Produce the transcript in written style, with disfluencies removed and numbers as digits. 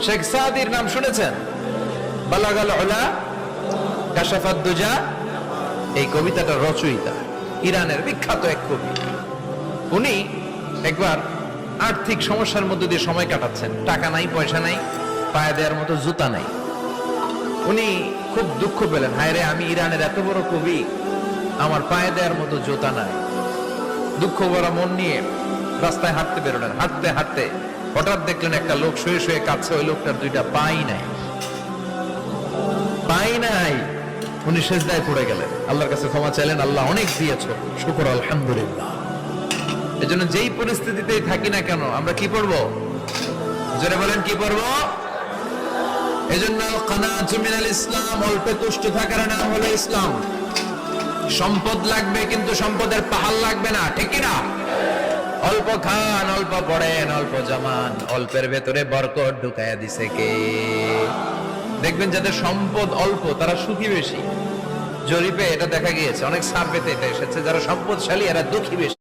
শেখ সাদির নাম শুনেছেন? বালাগাল উলা কাশাফাদ দুজা, এই কবিতাটা রচয়িতা ইরানের বিখ্যাত এক কবি। উনি একবার আর্থিক সমস্যার মধ্যে দিয়ে সময় কাটাচ্ছেন, টাকা নাই, পয়সা নাই, পায়ে দেওয়ার মতো জুতা নাই। উনি খুব দুঃখ পেলেন, হায় রে, আমি ইরানের এত বড় কবি, আমার পায়ে দেওয়ার মতো জুতা নাই। দুঃখ ভরা মন নিয়ে রাস্তায় হাঁটতে বেরোলেন। হাঁটতে হাঁটতে হঠাৎ দেখলেন একটা লোক শুয়ে শুয়ে কাঁদছে। ওই লোকটার দুইটা পাই নাই, পাই নাই। উনি সেজদায় পড়ে গেলেন, আল্লাহর কাছে ক্ষমা চাইলেন, আল্লাহ অনেক দিয়েছো, শুকর আলহামদুলিল্লাহ। এজন্য যেই পরিস্থিতিতেই থাকি না কেন আমরা কি পড়বো? জোরে বলেন, কি পড়বো? এজন্য কানাতু মিনাল ইসলাম, অল্পে তুষ্ট থাকার নাম হলো ইসলাম। সম্পদ লাগবে কিন্তু সম্পদের পাহাড় লাগবে না, ঠিক কি না? অল্প খান, অল্প পড়েন, অল্প জমান, অল্পের ভেতরে বরকত ঢুকাইয়া দিছে কে? দেখবেন যাদের সম্পদ অল্প তারা সুখী বেশি। জরিপে এটা দেখা গিয়েছে, অনেক সার্ভেতে এটা এসেছে, যারা সম্পদশালী এরা দুঃখী বেশি।